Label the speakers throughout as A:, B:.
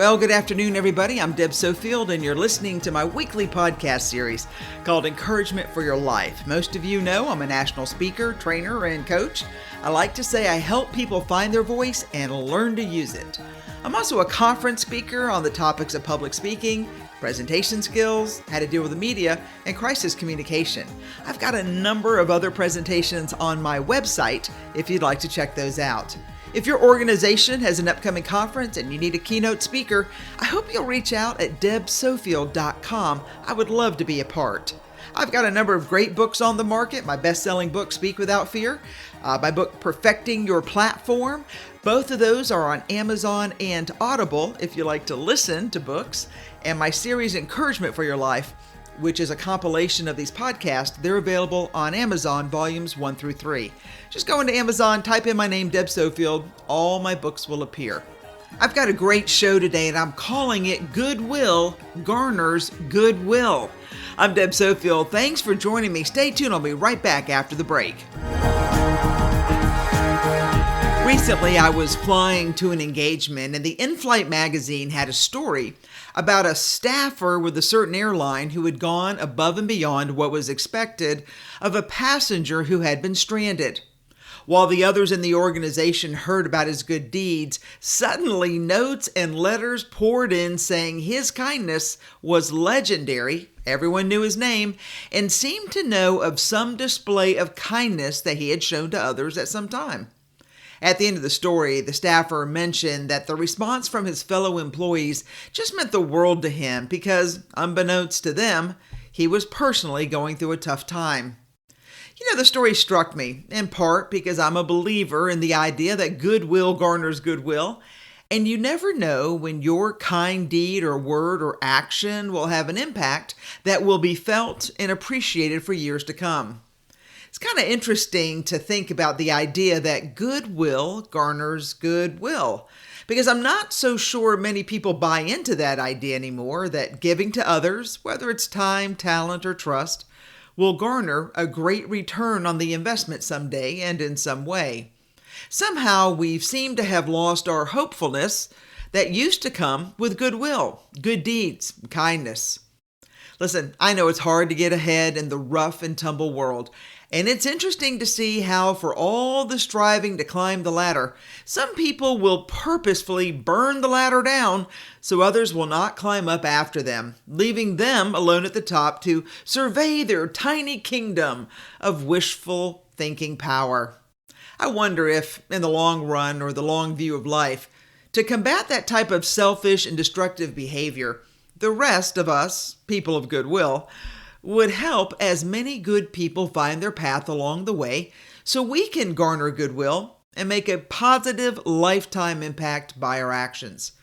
A: Well, good afternoon, everybody. I'm Deb Sofield, and you're listening to my weekly podcast series called Encouragement for Your Life. Most of you know I'm a national speaker, trainer, and coach. I like to say I help people find their voice and learn to use it. I'm also a conference speaker on the topics of public speaking, presentation skills, how to deal with the media, and crisis communication. I've got a number of other presentations on my website if you'd like to check those out. If your organization has an upcoming conference and you need a keynote speaker, I hope you'll reach out at debsofield.com. I would love to be a part. I've got a number of great books on the market. My best-selling book, Speak Without Fear. My book, Perfecting Your Platform. Both of those are on Amazon and Audible if you like to listen to books. And my series, Encouragement for Your Life, which is a compilation of these podcasts, they're available on Amazon, volumes 1 through 3. Just go into Amazon, type in my name, Deb Sofield, all my books will appear. I've got a great show today, and I'm calling it Goodwill, Garners, Goodwill. I'm Deb Sofield. Thanks for joining me. Stay tuned. I'll be right back after the break. Recently, I was flying to an engagement, and the in-flight magazine had a story about a staffer with a certain airline who had gone above and beyond what was expected of a passenger who had been stranded. While the others in the organization heard about his good deeds, suddenly notes and letters poured in saying his kindness was legendary. Everyone knew his name and seemed to know of some display of kindness that he had shown to others at some time. At the end of the story, the staffer mentioned that the response from his fellow employees just meant the world to him because, unbeknownst to them, he was personally going through a tough time. The story struck me, in part because I'm a believer in the idea that goodwill garners goodwill, and you never know when your kind deed or word or action will have an impact that will be felt and appreciated for years to come. It's kind of interesting to think about the idea that goodwill garners goodwill, because I'm not so sure many people buy into that idea anymore, that giving to others, whether it's time, talent, or trust, will garner a great return on the investment someday and in some way. Somehow we've seemed to have lost our hopefulness that used to come with goodwill, good deeds, kindness. Listen, I know it's hard to get ahead in the rough and tumble world, and it's interesting to see how, for all the striving to climb the ladder, some people will purposefully burn the ladder down so others will not climb up after them, leaving them alone at the top to survey their tiny kingdom of wishful thinking power. I wonder if, in the long run or the long view of life, to combat that type of selfish and destructive behavior, the rest of us, people of goodwill, would help as many good people find their path along the way so we can garner goodwill and make a positive lifetime impact by our actions.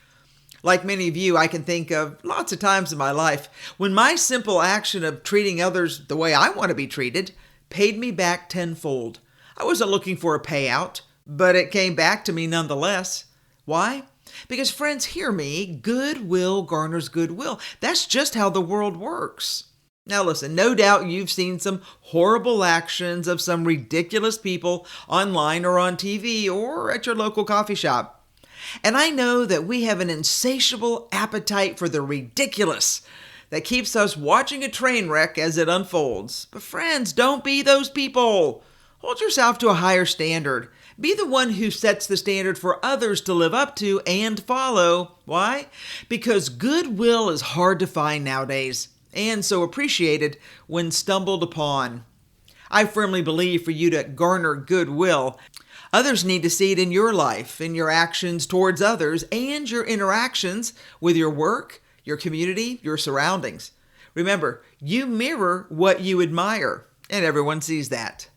A: Like many of you, I can think of lots of times in my life when my simple action of treating others the way I want to be treated paid me back tenfold. I wasn't looking for a payout, but it came back to me nonetheless. Why? Because friends, hear me, goodwill garners goodwill. That's just how the world works. Now listen, no doubt you've seen some horrible actions of some ridiculous people online or on TV or at your local coffee shop. And I know that we have an insatiable appetite for the ridiculous that keeps us watching a train wreck as it unfolds. But friends, don't be those people. Hold yourself to a higher standard. Be the one who sets the standard for others to live up to and follow. Why? Because goodwill is hard to find nowadays, and so appreciated when stumbled upon. I firmly believe for you to garner goodwill, others need to see it in your life, in your actions towards others, and your interactions with your work, your community, your surroundings. Remember, you mirror what you admire, and everyone sees that.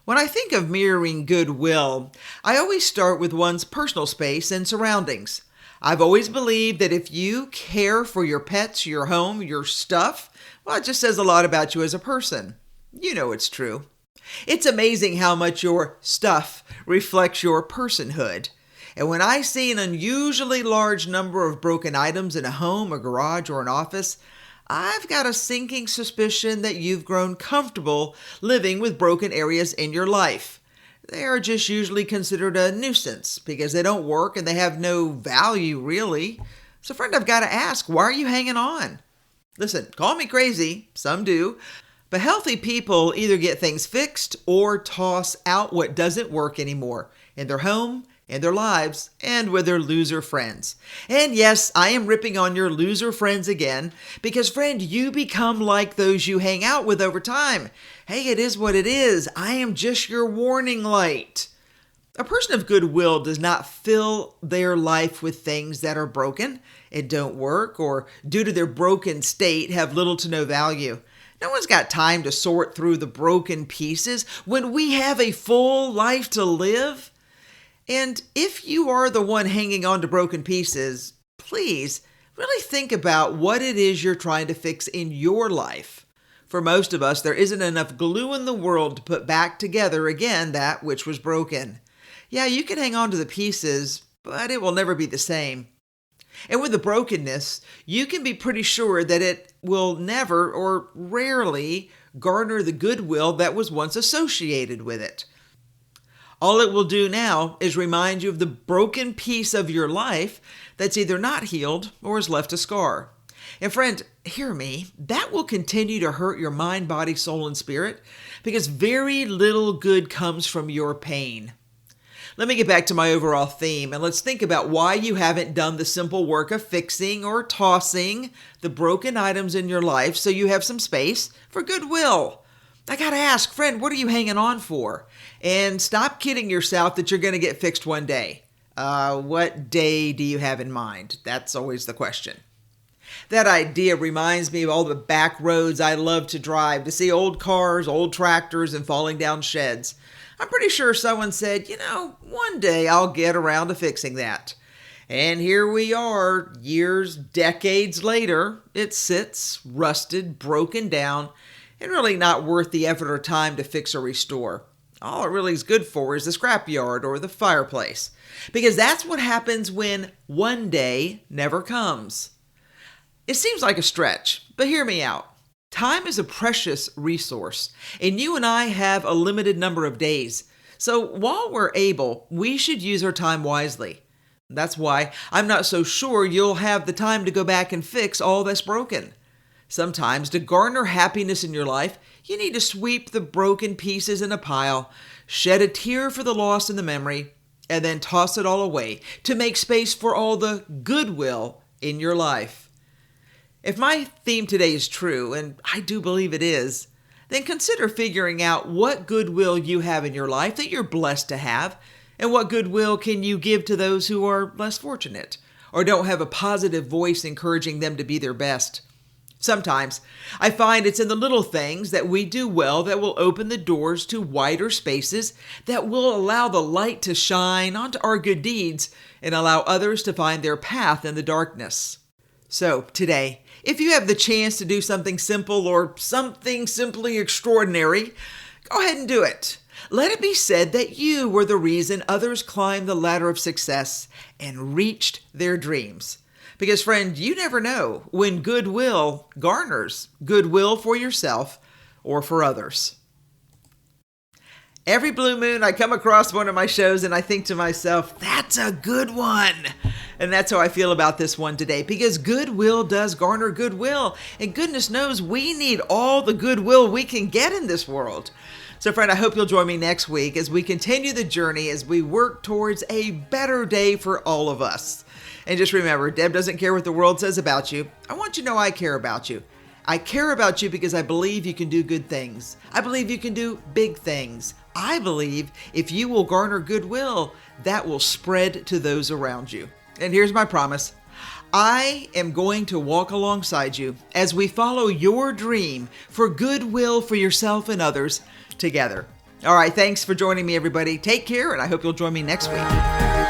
A: When I think of mirroring goodwill, I always start with one's personal space and surroundings. I've always believed that if you care for your pets, your home, your stuff, well, it just says a lot about you as a person. You know it's true. It's amazing how much your stuff reflects your personhood. And when I see an unusually large number of broken items in a home, a garage, or an office, I've got a sinking suspicion that you've grown comfortable living with broken areas in your life. They are just usually considered a nuisance because they don't work and they have no value really. So friend, I've got to ask, why are you hanging on? Listen, call me crazy, some do, but healthy people either get things fixed or toss out what doesn't work anymore in their home, in their lives, and with their loser friends. And yes, I am ripping on your loser friends again, because friend, you become like those you hang out with over time. Hey, it is what it is. I am just your warning light. A person of goodwill does not fill their life with things that are broken and don't work, or due to their broken state have little to no value. No one's got time to sort through the broken pieces when we have a full life to live. And if you are the one hanging on to broken pieces, please really think about what it is you're trying to fix in your life. For most of us, there isn't enough glue in the world to put back together again that which was broken. Yeah, you can hang on to the pieces, but it will never be the same. And with the brokenness, you can be pretty sure that it will never or rarely garner the goodwill that was once associated with it. All it will do now is remind you of the broken piece of your life that's either not healed or has left a scar. And friend, hear me, that will continue to hurt your mind, body, soul, and spirit because very little good comes from your pain. Let me get back to my overall theme and let's think about why you haven't done the simple work of fixing or tossing the broken items in your life so you have some space for goodwill. I gotta ask, friend, what are you hanging on for? And stop kidding yourself that you're gonna get fixed one day. What day do you have in mind? That's always the question. That idea reminds me of all the back roads I love to drive, to see old cars, old tractors, and falling down sheds. I'm pretty sure someone said, one day I'll get around to fixing that. And here we are, years, decades later. It sits, rusted, broken down, and really not worth the effort or time to fix or restore. All it really is good for is the scrapyard or the fireplace. Because that's what happens when one day never comes. It seems like a stretch, but hear me out. Time is a precious resource, and you and I have a limited number of days. So while we're able, we should use our time wisely. That's why I'm not so sure you'll have the time to go back and fix all that's broken. Sometimes to garner happiness in your life, you need to sweep the broken pieces in a pile, shed a tear for the loss in the memory, and then toss it all away to make space for all the goodwill in your life. If my theme today is true, and I do believe it is, then consider figuring out what goodwill you have in your life that you're blessed to have, and what goodwill can you give to those who are less fortunate, or don't have a positive voice encouraging them to be their best. Sometimes I find it's in the little things that we do well that will open the doors to wider spaces that will allow the light to shine onto our good deeds and allow others to find their path in the darkness. So today, if you have the chance to do something simple or something simply extraordinary, go ahead and do it. Let it be said that you were the reason others climbed the ladder of success and reached their dreams. Because friend, you never know when goodwill garners goodwill for yourself or for others. Every blue moon, I come across one of my shows and I think to myself, that's a good one. And that's how I feel about this one today, because goodwill does garner goodwill. And goodness knows we need all the goodwill we can get in this world. So friend, I hope you'll join me next week as we continue the journey as we work towards a better day for all of us. And just remember, Deb doesn't care what the world says about you. I want you to know I care about you. I care about you because I believe you can do good things. I believe you can do big things. I believe if you will garner goodwill, that will spread to those around you. And here's my promise. I am going to walk alongside you as we follow your dream for goodwill for yourself and others together. All right, thanks for joining me, everybody. Take care, and I hope you'll join me next week.